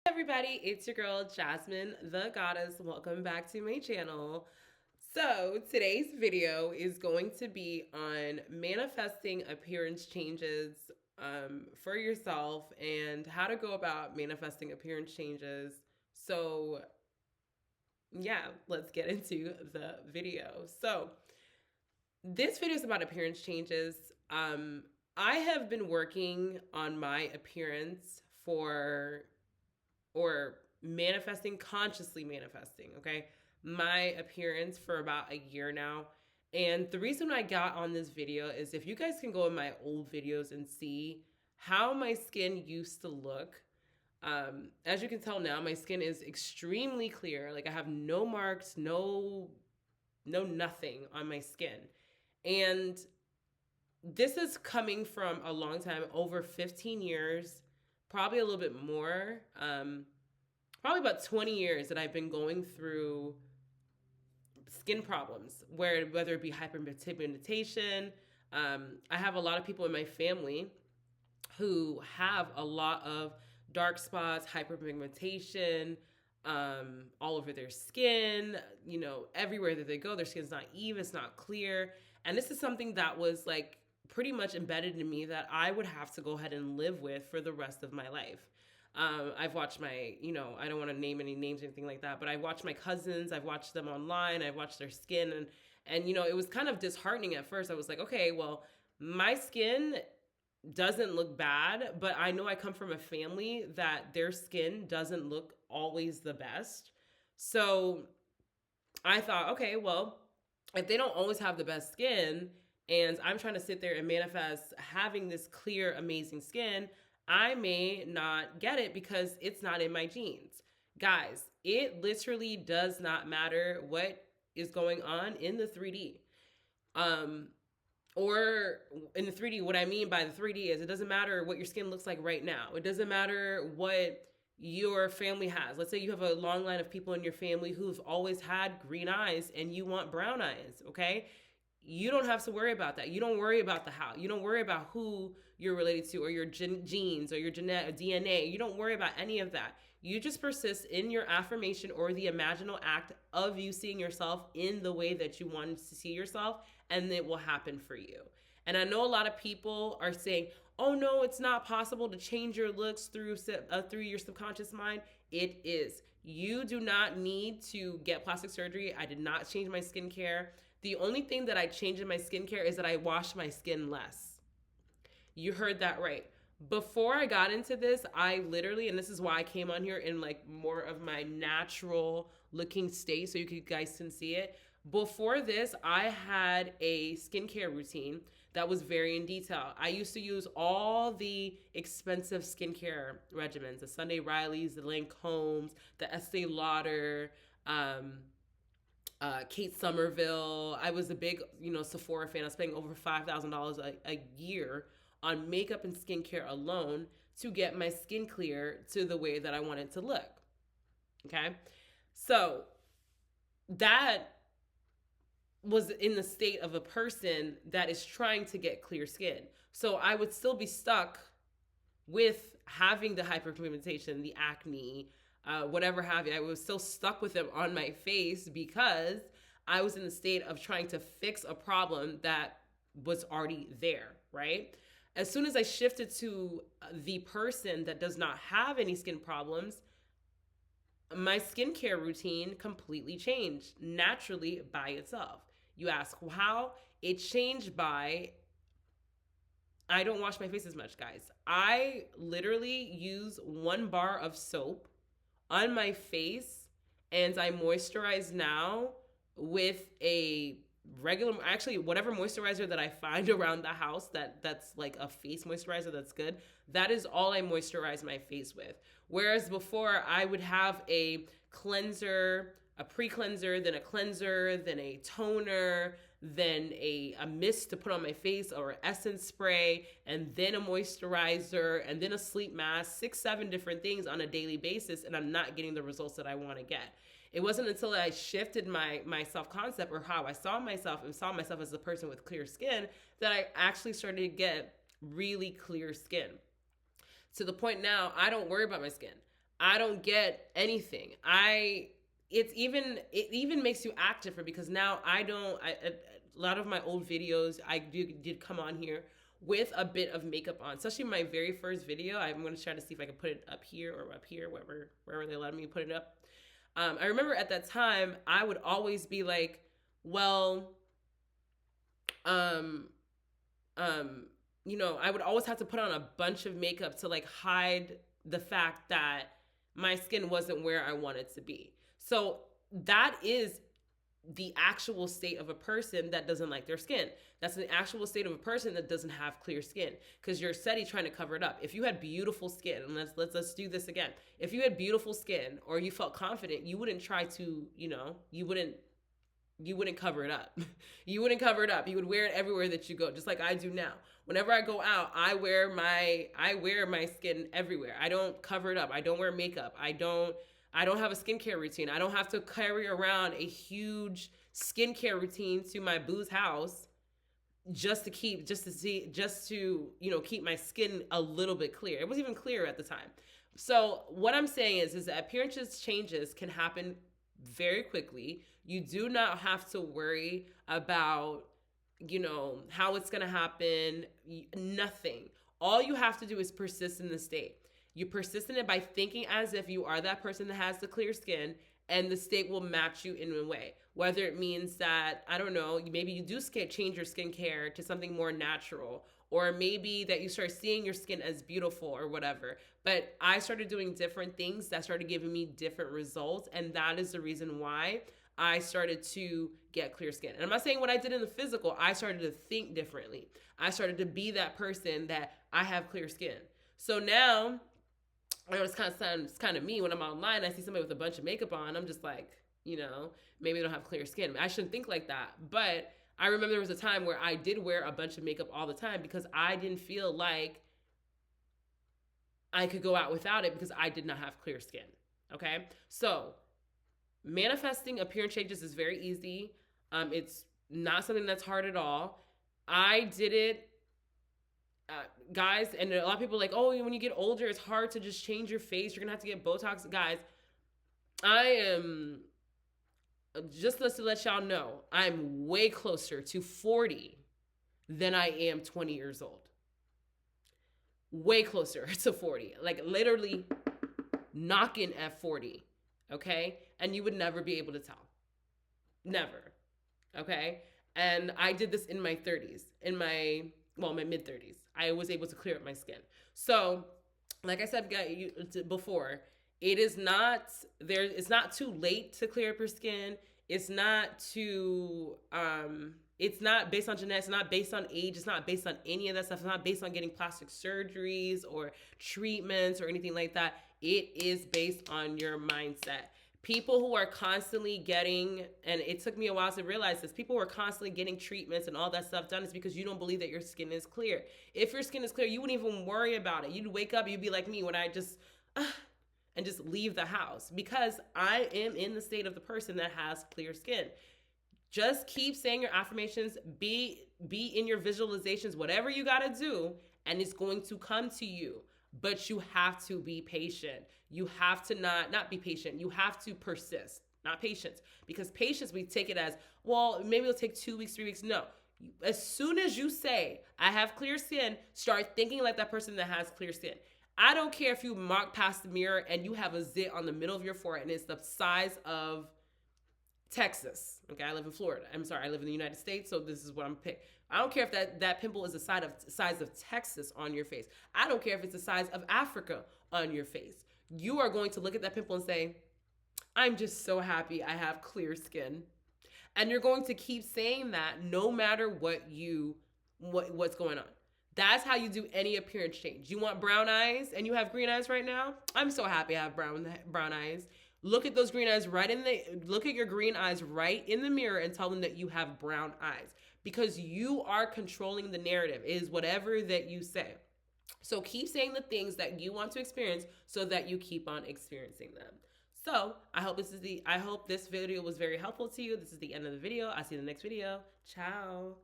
Everybody, it's your girl Jasmine the Goddess. Welcome back to my channel. So today's video is going to be on manifesting appearance changes for yourself and how to go about manifesting appearance changes. So yeah, let's get into the video. So this video is about appearance changes. I have been working on my appearance or manifesting, consciously manifesting, okay, my appearance for about a year now. And the reason I got on this video is if you guys can go in my old videos and see how my skin used to look. As you can tell now, my skin is extremely clear. Like I have no marks, no nothing on my skin. And this is coming from a long time, over 15 years, probably a little bit more. Probably about 20 years that I've been going through skin problems, whether it be hyperpigmentation. I have a lot of people in my family who have a lot of dark spots, hyperpigmentation, all over their skin, everywhere that they go, their skin's not even, it's not clear. And this is something that was like pretty much embedded in me that I would have to go ahead and live with for the rest of my life. I've watched I don't want to name any names or anything like that, but I watched my cousins, I've watched them online, I've watched their skin, and it was kind of disheartening at first. I was like, okay, well, my skin doesn't look bad, but I know I come from a family that their skin doesn't look always the best. So I thought, okay, well, if they don't always have the best skin, and I'm trying to sit there and manifest having this clear, amazing skin, I may not get it because it's not in my genes. Guys, it literally does not matter what is going on in the 3D. Or in the 3D, what I mean by the 3D is it doesn't matter what your skin looks like right now. It doesn't matter what your family has. Let's say you have a long line of people in your family who've always had green eyes and you want brown eyes, okay? You don't have to worry about that. You don't worry about the how. You don't worry about who you're related to or your genes or your genetic DNA. You don't worry about any of that. You just persist in your affirmation or the imaginal act of you seeing yourself in the way that you wanted to see yourself, and it will happen for you. And I know a lot of people are saying, "Oh no, it's not possible to change your looks through your subconscious mind." It is. You do not need to get plastic surgery. I did not change my skincare. The only thing that I changed in my skincare is that I wash my skin less. You heard that right. Before I got into this, I literally, and this is why I came on here in like more of my natural looking state so you guys can see it. Before this, I had a skincare routine that was very in detail. I used to use all the expensive skincare regimens, the Sunday Rileys, the Lancomes, the Estee Lauder, Kate Somerville. I was a big, Sephora fan. I was paying over $5,000 a year on makeup and skincare alone to get my skin clear to the way that I wanted to look. Okay. So that was in the state of a person that is trying to get clear skin. So I would still be stuck with having the hyperpigmentation, the acne, whatever have you. I was still stuck with them on my face because I was in the state of trying to fix a problem that was already there, right? As soon as I shifted to the person that does not have any skin problems, my skincare routine completely changed naturally by itself. You ask how? It changed by I don't wash my face as much, guys. I literally use 1 bar of soap on my face and I moisturize now with a regular, actually whatever moisturizer that I find around the house that's like a face moisturizer that's good, that is all I moisturize my face with. Whereas before I would have a cleanser, a pre-cleanser, then a cleanser, then a toner, then a mist to put on my face or essence spray, and then a moisturizer, and then a sleep mask, 6, 7 different things on a daily basis, and I'm not getting the results that I want to get. It wasn't until I shifted my self-concept or how I saw myself and saw myself as a person with clear skin that I actually started to get really clear skin. To the point now, I don't worry about my skin. I don't get anything. It even makes you act different because now I don't. A lot of my old videos I did come on here with a bit of makeup on, especially my very first video. I'm going to try to see if I can put it up here or up here, wherever they let me put it up. I remember at that time I would always be like, well, um, I would always have to put on a bunch of makeup to like hide the fact that my skin wasn't where I wanted to be. So that is the actual state of a person that doesn't like their skin. That's the actual state of a person that doesn't have clear skin because you're steady trying to cover it up. If you had beautiful skin, and let's do this again. If you had beautiful skin or you felt confident, you wouldn't try to, you wouldn't cover it up. You wouldn't cover it up. You would wear it everywhere that you go, just like I do now. Whenever I go out, I wear my skin everywhere. I don't cover it up. I don't wear makeup. I don't have a skincare routine. I don't have to carry around a huge skincare routine to my boo's house just to keep my skin a little bit clear. It wasn't even clear at the time. So what I'm saying is that appearance changes can happen very quickly. You do not have to worry about, how it's going to happen. Nothing. All you have to do is persist in the state. You persist in it by thinking as if you are that person that has the clear skin, and the state will match you in a way. Whether it means that, I don't know, maybe you do change your skincare to something more natural, or maybe that you start seeing your skin as beautiful or whatever. But I started doing different things that started giving me different results, and that is the reason why I started to get clear skin. And I'm not saying what I did in the physical. I started to think differently. I started to be that person that I have clear skin. So now, I know it sounds kind of me when I'm online. I see somebody with a bunch of makeup on. I'm just like, maybe they don't have clear skin. I shouldn't think like that. But I remember there was a time where I did wear a bunch of makeup all the time because I didn't feel like I could go out without it because I did not have clear skin. Okay? So manifesting appearance changes is very easy. It's not something that's hard at all. I did it. Guys, and a lot of people are like, oh, when you get older, it's hard to just change your face. You're going to have to get Botox. Guys, I am, just to let y'all know, I'm way closer to 40 than I am 20 years old. Way closer to 40. Like literally knocking at 40. Okay? And you would never be able to tell. Never. Okay? And I did this in my 30s. My mid 30s. I was able to clear up my skin. So, like I said before, it's not too late to clear up your skin. It's not it's not based on genetics, it's not based on age, it's not based on any of that stuff. It's not based on getting plastic surgeries or treatments or anything like that. It is based on your mindset. People who are constantly getting, and it took me a while to realize this, people who are constantly getting treatments and all that stuff done is because you don't believe that your skin is clear. If your skin is clear, you wouldn't even worry about it. You'd wake up, you'd be like me when I just, and just leave the house because I am in the state of the person that has clear skin. Just keep saying your affirmations, be in your visualizations, whatever you got to do, and it's going to come to you. But you have to be patient. You have to not be patient. You have to persist, not patience. Because patience, we take it as, well, maybe it'll take 2 weeks, 3 weeks. No. As soon as you say, I have clear skin, start thinking like that person that has clear skin. I don't care if you walk past the mirror and you have a zit on the middle of your forehead and it's the size of Texas. Okay, I live in Florida. I'm sorry, I live in the United States, so this is what I'm picking. I don't care if that pimple is the size of Texas on your face. I don't care if it's the size of Africa on your face. You are going to look at that pimple and say, I'm just so happy I have clear skin. And you're going to keep saying that no matter what's going on. That's how you do any appearance change. You want brown eyes and you have green eyes right now? I'm so happy I have brown eyes. Look at those green eyes look at your green eyes right in the mirror and tell them that you have brown eyes. Because you are controlling the narrative. It is whatever that you say. So keep saying the things that you want to experience so that you keep on experiencing them. So I hope this video was very helpful to you. This is the end of the video. I'll see you in the next video. Ciao.